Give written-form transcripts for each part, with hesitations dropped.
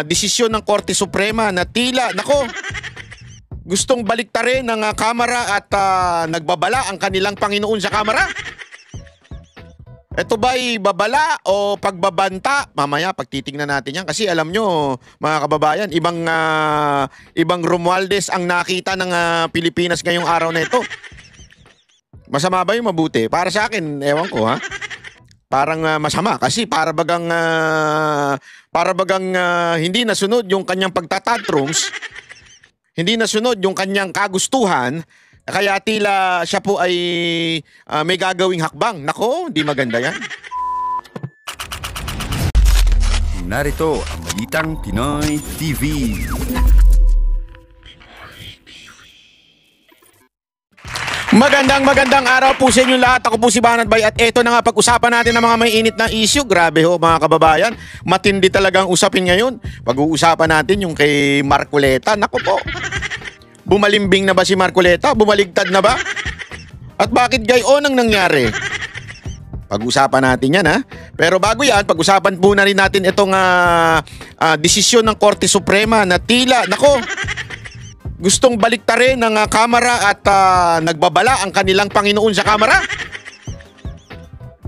desisyon ng Korte Suprema na tila, nako, gustong baliktarin ng Kamara at nagbabala ang kanilang Panginoon sa Kamara? Ito ba'y babala o pagbabanta? Mamaya pagtitingnan natin yan kasi alam nyo mga kababayan, ibang Romualdez ang nakita ng Pilipinas ngayong araw na ito. Masama ba yung mabuti? Para sa akin, ewan ko ha. Parang masama kasi para bagang hindi nasunod yung kanyang pagtatantrums, hindi nasunod yung kanyang kagustuhan. Kaya tila siya po ay may gagawing hakbang. Nako, di maganda yan. Narito ang Balitang Pinoy TV. Magandang araw po sa inyo lahat. Ako po si Banat Bay at eto na nga pag-usapan natin ng mga may init na issue. Grabe ho mga kababayan, matindi talagang usapin ngayon. Pag-uusapan natin yung kay Marcoleta. Nako po, bumalimbing na ba si Marcoleta? Bumaligtad na ba? At bakit gayon ang nangyari? Pag-usapan natin yan ha. Pero bago yan, pag-usapan po na rin natin itong desisyon ng Korte Suprema na tila, nako, gustong baliktarin ng Kamara at nagbabala ang kanilang Panginoon sa Kamara?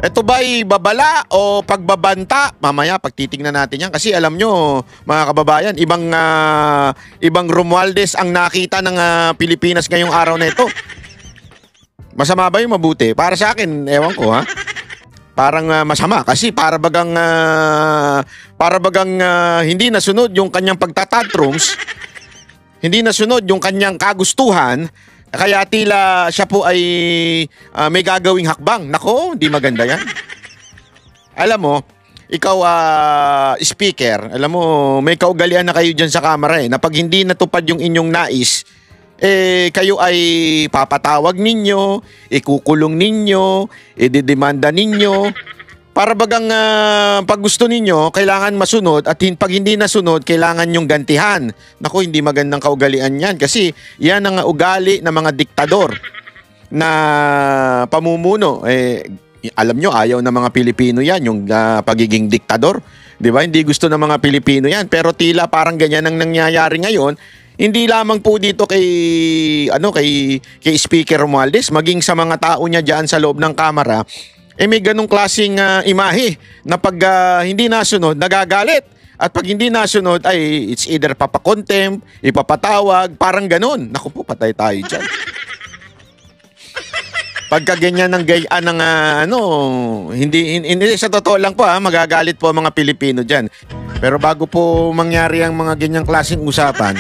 Ito ba'y babala o pagbabanta? Mamaya pagtitingnan natin yan kasi alam nyo mga kababayan, ibang Romualdez ang nakita ng Pilipinas ngayong araw na ito. Masama ba yung mabuti? Para sa akin, ewan ko ha. Parang masama kasi para bagang hindi nasunod yung kanyang pagtatantrums, hindi nasunod yung kanyang kagustuhan. Kaya tila siya po ay may gagawing hakbang. Nako, di maganda yan. Alam mo, ikaw speaker, alam mo, may kaugalian na kayo dyan sa Kamara na pag hindi natupad yung inyong nais, kayo ay papatawag ninyo, ikukulong ninyo, ididemanda ninyo. Para bagang pag gusto ninyo, kailangan masunod at pag hindi nasunod, kailangan yung gantihan. Naku, hindi magandang kaugalian yan kasi yan ang ugali ng mga diktador na pamumuno. Alam nyo, ayaw ng mga Pilipino yan, yung pagiging diktador. Di ba? Hindi gusto ng mga Pilipino yan. Pero tila parang ganyan ang nangyayari ngayon. Hindi lamang po dito kay Speaker Romualdez, maging sa mga tao niya dyan sa loob ng Kamara. May ganong klaseng imahe na pag hindi nasunod, nagagalit. At pag hindi nasunod, ay it's either papakontempt, ipapatawag, parang ganon. Naku po, patay tayo dyan. Pagka ganyan ng gayaan ng hindi sa totoo lang po magagalit po ang mga Pilipino dyan. Pero bago po mangyari ang mga ganyang klaseng usapan,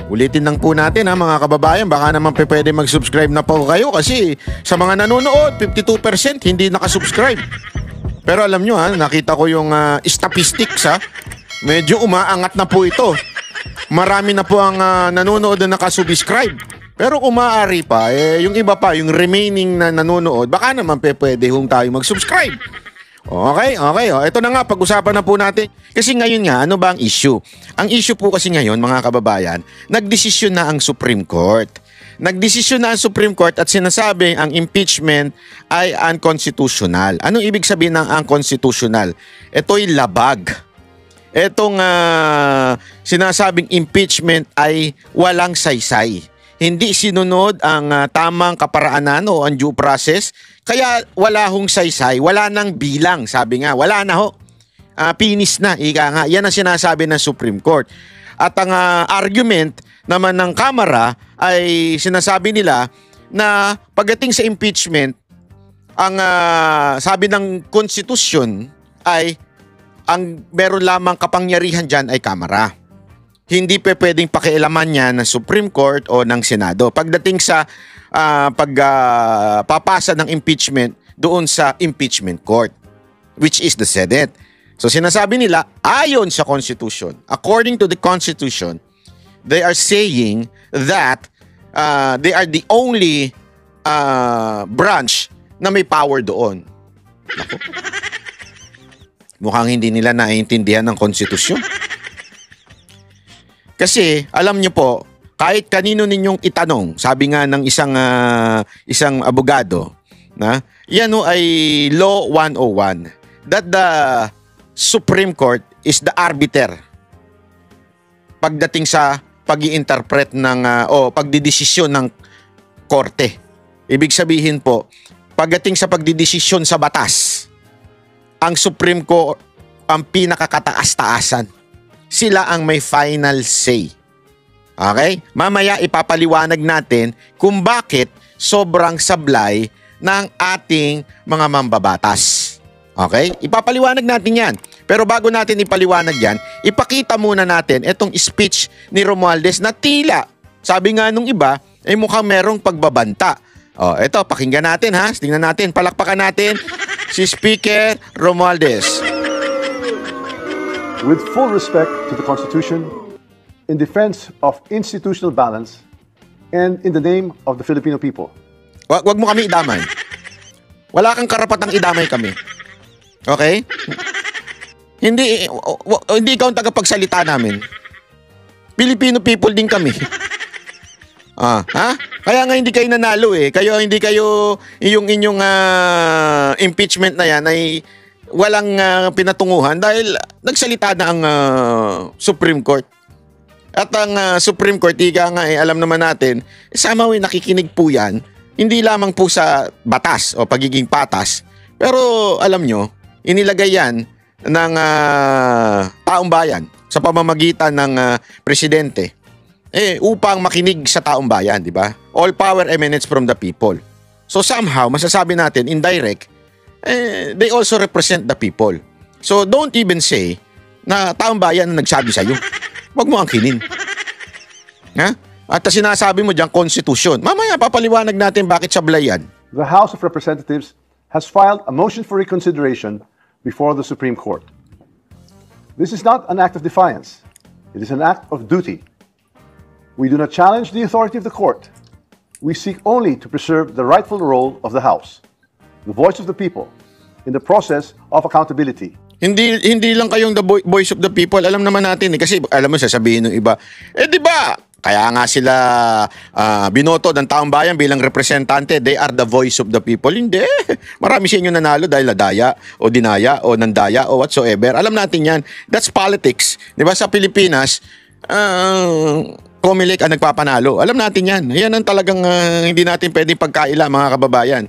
ulitin lang po natin mga kababayan, baka naman pwede mag-subscribe na po kayo kasi sa mga nanonood, 52% hindi nakasubscribe. Pero alam nyo nakita ko yung statistics medyo umaangat na po ito. Marami na po ang nanonood na nakasubscribe. Pero kung maaari pa, yung iba pa, yung remaining na nanonood, baka naman pwede tayo mag-subscribe. Okay. Ito na nga, pag-usapan na po natin. Kasi ngayon nga, ano ba ang issue? Ang issue po kasi ngayon, mga kababayan, nagdesisyon na ang Supreme Court. Nagdesisyon na ang Supreme Court at sinasabi ang impeachment ay unconstitutional. Anong ibig sabihin ng unconstitutional? Ito'y labag. Itong sinasabing impeachment ay walang saysay. Hindi sinunod ang tamang kaparaanan o ang due process. Kaya wala hong saysay, wala nang bilang. Sabi nga, wala na ho. Pinis na, ika nga. Yan ang sinasabi ng Supreme Court. At ang argument naman ng Kamara ay sinasabi nila na pagdating sa impeachment, ang sabi ng konstitusyon ay ang meron lamang kapangyarihan dyan ay Kamara. Hindi pwedeng pakialaman yan ng Supreme Court o ng Senado. Pagdating sa pagpapasa ng impeachment doon sa impeachment court, which is the Senate. So sinasabi nila, ayon sa Constitution, according to the Constitution, they are saying that they are the only branch na may power doon. Naku. Mukhang hindi nila naiintindihan ng Constitution. Kasi, alam nyo po, kahit kanino ninyong itanong, sabi nga ng isang abogado, yan ay Law 101, that the Supreme Court is the arbiter pagdating sa pag-i-interpret ng o pagdidesisyon ng korte. Ibig sabihin po, pagdating sa pagdidesisyon sa batas, ang Supreme Court ang pinakakataas-taasan. Sila ang may final say. Okay? Mamaya ipapaliwanag natin kung bakit sobrang sablay ng ating mga mambabatas. Okay? Ipapaliwanag natin yan. Pero bago natin ipaliwanag yan, ipakita muna natin itong speech ni Romualdez na tila, sabi nga nung iba, ay mukhang merong pagbabanta. O, eto, pakinggan natin ha. Tingnan natin, palakpakan natin si Speaker Romualdez. With full respect to the Constitution, in defense of institutional balance, and in the name of the Filipino people. Wag mo kami idamay. Wala kang karapatang idamay kami. Okay? Hindi ikaw ang tagapagsalita namin. Filipino people din kami. Ha? Kaya nga hindi kayo nanalo eh. Hindi kayo yung inyong impeachment na yan ay walang pinatunguhan dahil nagsalita na ang Supreme Court. At ang Supreme Court, alam naman natin, somehow nakikinig po yan, hindi lamang po sa batas o pagiging patas, pero alam nyo, inilagay yan ng taong bayan sa pamamagitan ng presidente upang makinig sa taong bayan, di ba? All power emanates from the people. So somehow, masasabi natin, indirect, they also represent the people. So don't even say na taong bayan na nagsabi sa'yo. Huwag mo angkinin. Ha? At sinasabi mo dyan, konstitusyon. Mamaya papaliwanag natin bakit sablay yan. The House of Representatives has filed a motion for reconsideration before the Supreme Court. This is not an act of defiance. It is an act of duty. We do not challenge the authority of the court. We seek only to preserve the rightful role of the House, the voice of the people, in the process of accountability. Hindi lang kayong the voice of the people. Alam naman natin kasi alam mo sasabihin ng iba, di ba? Kaya nga sila binoto ng taong bayan bilang representante. They are the voice of the people. Hindi. Marami sa inyo nanalo dahil nadaya o dinaya o nandaya o whatsoever. Alam natin yan. That's politics. Di ba sa Pilipinas, Comelec ang nagpapanalo. Alam natin yan. Yan ang talagang hindi natin pwedeng pagkaila mga kababayan.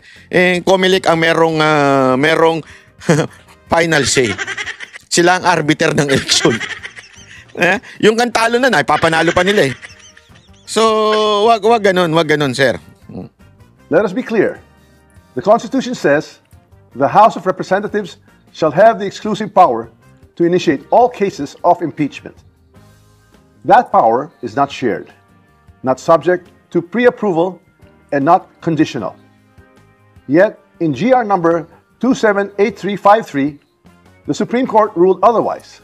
Comelec ang merong final say. Sila ang arbiter ng eleksyon. Yung kantalo na ipapanalo pa nila eh. So, wag ganun, sir. Let us be clear. The Constitution says the House of Representatives shall have the exclusive power to initiate all cases of impeachment. That power is not shared, not subject to pre-approval, and not conditional. Yet, in GR number 278353, the Supreme Court ruled otherwise,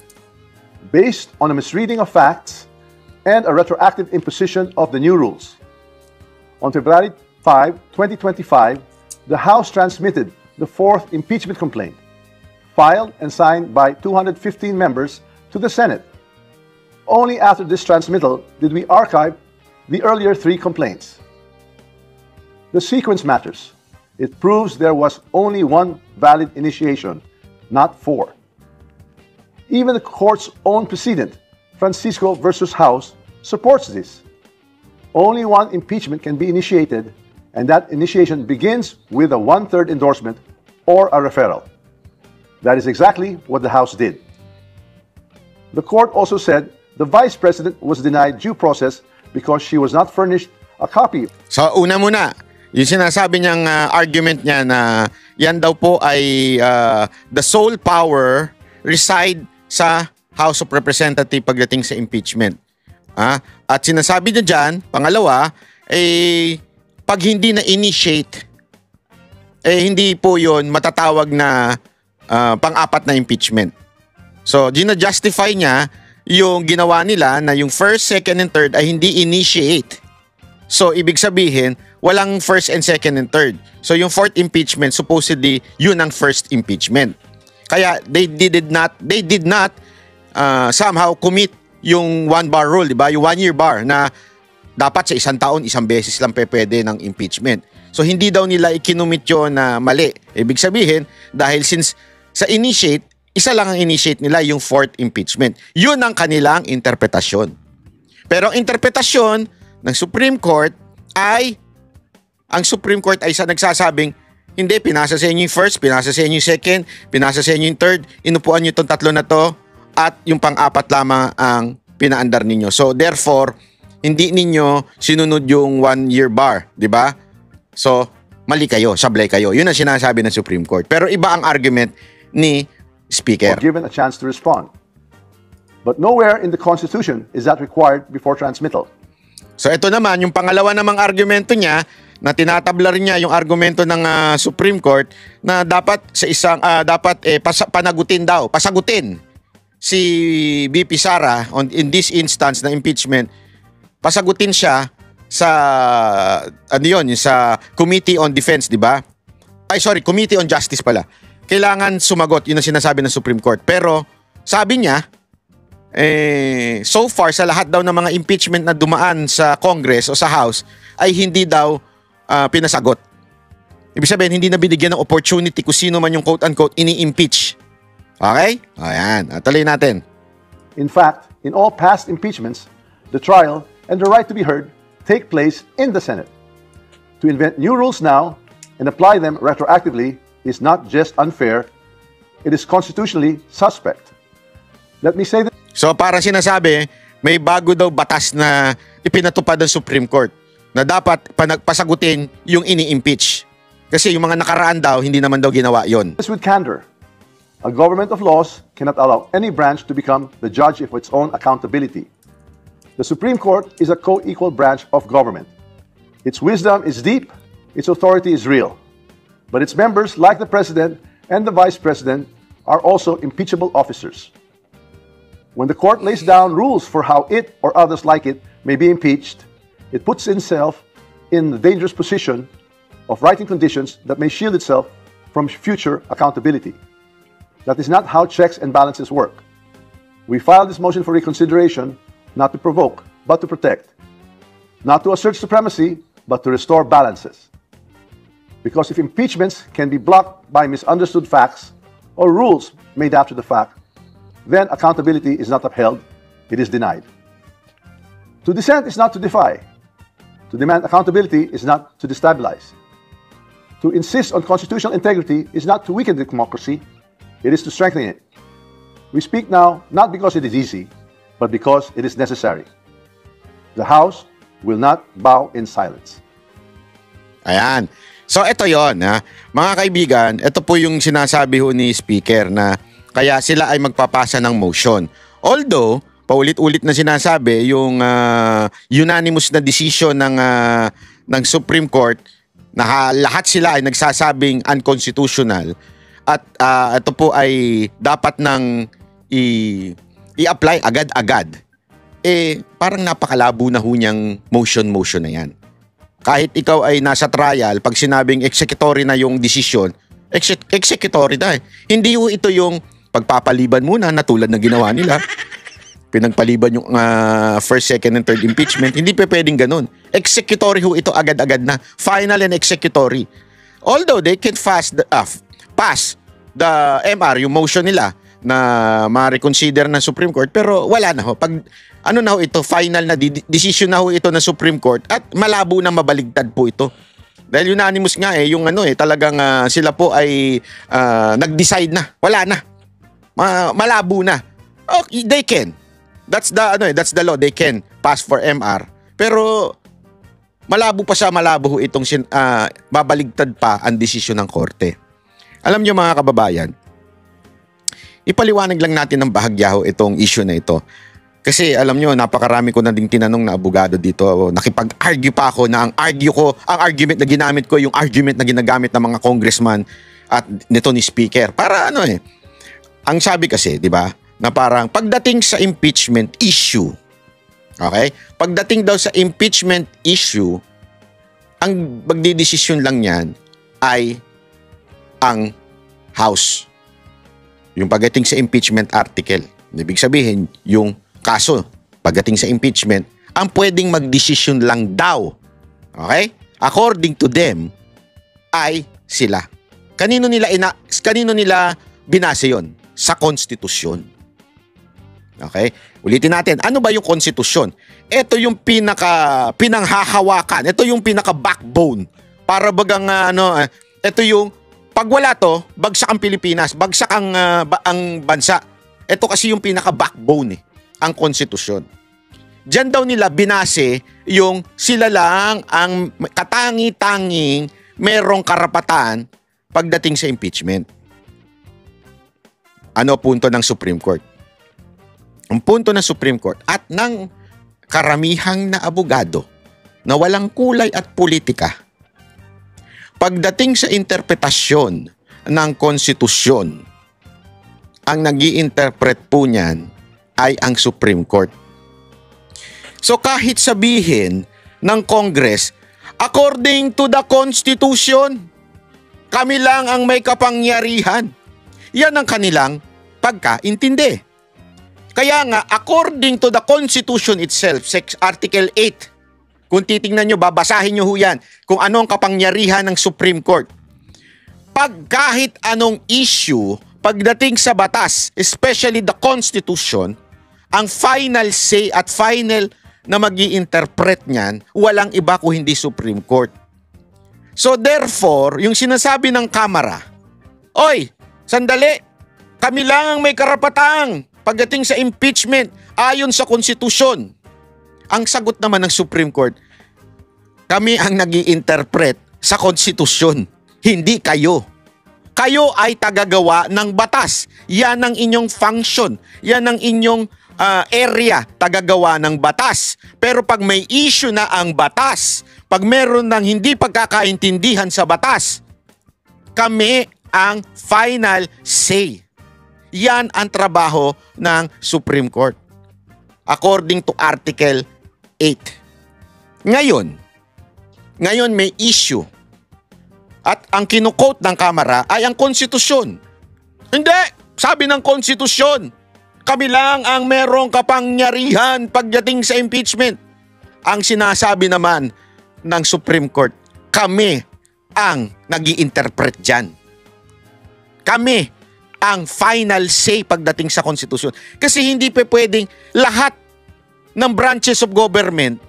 based on a misreading of facts and a retroactive imposition of the new rules. On February 5, 2025, the House transmitted the fourth impeachment complaint, filed and signed by 215 members, to the Senate. Only after this transmittal did we archive the earlier three complaints. The sequence matters. It proves there was only one valid initiation, not four. Even the court's own precedent, Francisco versus House, supports this. Only one impeachment can be initiated, and that initiation begins with a one-third endorsement or a referral. That is exactly what the House did. The court also said the Vice President was denied due process because she was not furnished a copy. So una muna, yung sinasabi niyang argument niya na yan daw po ay the sole power reside sa House of Representatives pagdating sa impeachment. At sinasabi niya dyan, pangalawa, pag hindi na-initiate, hindi po yon matatawag na pang-apat na impeachment. So, gina-justify niya yung ginawa nila na yung first, second, and third ay hindi initiate. So, ibig sabihin, walang first and second and third. So, yung fourth impeachment, supposedly, yun ang first impeachment. Kaya, they did not somehow commit yung one-bar rule, di ba? Yung one-year bar na dapat sa isang taon, isang beses lang pwede ng impeachment. So, hindi daw nila ikinumit yun na mali. Ibig sabihin, dahil since sa initiate, isa lang ang initiate nila yung fourth impeachment. Yun ang kanilang interpretasyon. Pero ang interpretasyon ng Supreme Court ay, ang Supreme Court ay nagsasabing, hindi, pinasa sa inyo yung first, pinasa sa inyo yung second, pinasa sa inyo yung third, inupuan nyo itong tatlo na to, at yung pang-apat lamang ang pinaandar ninyo. So therefore, hindi ninyo sinunod yung 1-year bar, di ba? So, mali kayo, sablay kayo. Yun ang sinasabi ng Supreme Court. Pero iba ang argument ni Speaker. Or given a chance to respond. But nowhere in the Constitution is that required before transmittal. So ito naman, yung pangalawa namang argumento niya, na tinatabla rin niya yung argumento ng Supreme Court na dapat sa isang pasagutin si VP Sara in this instance na impeachment, pasagutin siya sa sa Committee on Defense, di ba? Committee on Justice pala. Kailangan sumagot, yun ang sinasabi ng Supreme Court. Pero sabi niya, so far sa lahat daw ng mga impeachment na dumaan sa Congress o sa House ay hindi daw pinasagot. Ibig sabihin, hindi na binigyan ng opportunity kung sino man yung quote-unquote ini-impeach. Okay? Ayan. Tuloy natin. In fact, in all past impeachments, the trial and the right to be heard take place in the Senate. To invent new rules now and apply them retroactively is not just unfair, it is constitutionally suspect. Let me say that. So para sinasabi, may bago daw batas na ipinatupad ng Supreme Court na dapat pasagutin yung ini-impeach. Kasi yung mga nakaraan daw, hindi naman daw ginawa yon. With candor, a government of laws cannot allow any branch to become the judge of its own accountability. The Supreme Court is a co-equal branch of government. Its wisdom is deep, its authority is real. But its members, like the President and the Vice President, are also impeachable officers. When the court lays down rules for how it or others like it may be impeached, it puts itself in the dangerous position of writing conditions that may shield itself from future accountability. That is not how checks and balances work. We filed this motion for reconsideration not to provoke, but to protect. Not to assert supremacy, but to restore balances. Because if impeachments can be blocked by misunderstood facts or rules made after the fact, then accountability is not upheld, it is denied. To dissent is not to defy. To demand accountability is not to destabilize. To insist on constitutional integrity is not to weaken the democracy, it is to strengthen it. We speak now not because it is easy, but because it is necessary. The House will not bow in silence. Ayan. So ito yon, ha. Mga kaibigan, ito po yung sinasabi ho ni Speaker na kaya sila ay magpapasa ng motion. Although, paulit-ulit na sinasabi yung unanimous na decision ng Supreme Court na lahat sila ay nagsasabing unconstitutional at ito po ay dapat nang i-apply agad-agad. Parang napakalabo na ho niyang motion na yan. Kahit ikaw ay nasa trial, pag sinabing executory na yung decision, executory na eh. Hindi ho ito yung pagpapaliban muna na tulad na ginawa nila. Pinagpaliban yung first, second, and third impeachment. Hindi pa pwedeng ganun. Executory ho ito agad-agad na. Final and executory. Although they can pass the MR, yung motion nila, na ma-reconsider ng Supreme Court, pero wala na ho. Pag ano na ho ito, final na decision na ho ito ng Supreme Court at malabo na mabaligtad po ito. Dahil unanimous nga yung talagang sila po ay nag-decide na. Wala na. Malabo na. Okay, they can. That's the law. They can pass for MR. Pero malabo pa siya, malabo ho itong babaligtad pa ang desisyon ng korte. Alam niyo mga kababayan, ipaliwanag lang natin ng bahagya ho itong issue na ito. Kasi alam nyo, napakarami ko na ding tinanong na abogado dito. Nakipag-argue pa ako na ang argument na ginamit ko, yung argument na ginagamit ng mga congressman at nito ni Speaker. Para ang sabi kasi, di ba, na parang pagdating sa impeachment issue, okay? Pagdating daw sa impeachment issue, ang magdidesisyon lang yan ay ang House. Yung pagdating sa impeachment article. Ibig sabihin, yung kaso, pagdating sa impeachment, ang pwedeng magdesisyon lang daw, okay? According to them, ay sila. Kanino nila binase yon? Sa konstitusyon. Okay? Ulitin natin, ano ba yung konstitusyon? Ito yung pinanghahawakan. Ito yung pinaka-backbone. Para bagang ito yung pag wala to, bagsak ang Pilipinas, bagsak ang bansa. Ito kasi yung pinaka-backbone ang konstitusyon. Diyan daw nila binase yung sila lang ang katangi-tanging merong karapatan pagdating sa impeachment. Ano punto ng Supreme Court? Ang punto ng Supreme Court at ng karamihang na abogado na walang kulay at politika, pagdating sa interpretasyon ng konstitusyon, ang nag-i-interpret po niyan ay ang Supreme Court. So kahit sabihin ng Congress, according to the Constitution, kami lang ang may kapangyarihan. Yan ang kanilang pagkaintindi. Kaya nga, according to the Constitution itself, Article 8, kung titingnan nyo, babasahin nyo ho yan, kung ano ang kapangyarihan ng Supreme Court. Pag kahit anong issue, pagdating sa batas, especially the Constitution, ang final say at final na mag-i-interpret niyan, walang iba kung hindi Supreme Court. So therefore, yung sinasabi ng Kamara, oy, sandali, kami lang ang may karapatang pagdating sa impeachment ayon sa konstitusyon. Ang sagot naman ng Supreme Court, kami ang nag-i-interpret sa konstitusyon, hindi kayo. Kayo ay tagagawa ng batas. Yan ang inyong function. Yan ang inyong area, tagagawa ng batas. Pero pag may issue na ang batas, pag meron ng hindi pagkakaintindihan sa batas, kami ang final say. Yan ang trabaho ng Supreme Court. According to Article 8. Ngayon may issue. At ang kinukote ng Kamara ay ang konstitusyon. Hindi! Sabi ng konstitusyon, kami lang ang merong kapangyarihan pagdating sa impeachment. Ang sinasabi naman ng Supreme Court, kami ang nag-i-interpret dyan. Kami ang final say pagdating sa konstitusyon. Kasi hindi pa pwedeng lahat ng branches of government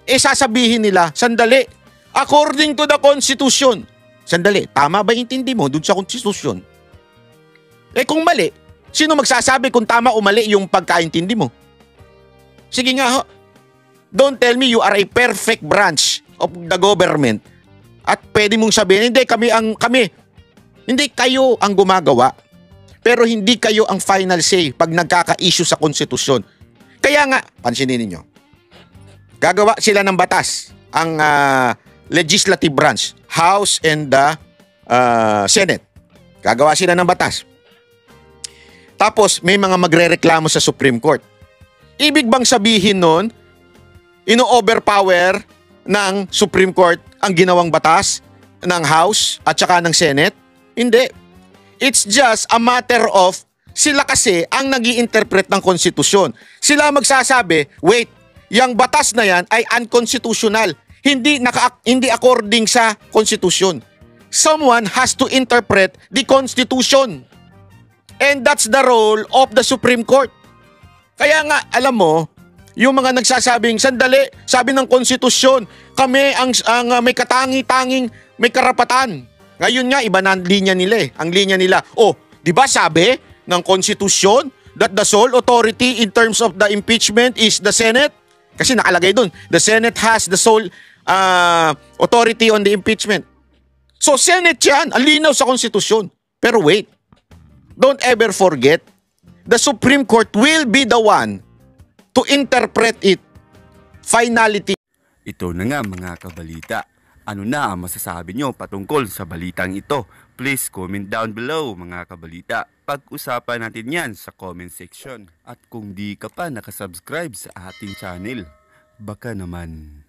sasabihin nila, sandali, according to the Constitution. Sandali, tama ba intindi mo dun sa konstitusyon? Kung mali, sino magsasabi kung tama o mali yung pagkaintindi mo? Sige nga ho. Don't tell me you are a perfect branch of the government at pwede mong sabihin, hindi, kami. Hindi kayo ang gumagawa. Pero hindi kayo ang final say pag nagkaka-issue sa konstitusyon. Kaya nga, pansinin ninyo, gagawa sila ng batas, ang legislative branch, House and the Senate. Gagawa sila ng batas. Tapos may mga magrereklamo sa Supreme Court. Ibig bang sabihin nun, ino-overpower ng Supreme Court ang ginawang batas ng House at saka ng Senate? Hindi. It's just a matter of sila kasi ang nag-i-interpret ng konstitusyon. Sila magsasabi, wait, yung batas na yan ay unconstitutional. Hindi according sa konstitusyon. Someone has to interpret the Constitution. And that's the role of the Supreme Court. Kaya nga, alam mo, yung mga nagsasabing, sandali, sabi ng konstitusyon, kami ang may katangi-tanging may karapatan. Ngayon nga, iba na ang linya nila. Ang linya nila, di ba sabi ng konstitusyon that the sole authority in terms of the impeachment is the Senate? Kasi nakalagay dun, the Senate has the sole authority on the impeachment. So Senate yan, ang linaw sa konstitusyon. Pero wait, don't ever forget, the Supreme Court will be the one to interpret it. Finality. Ito na nga mga kabalita. Ano na ang masasabi nyo patungkol sa balitang ito? Please comment down below mga kabalita. Pag-usapan natin yan sa comment section. At kung di ka pa nakasubscribe sa ating channel, baka naman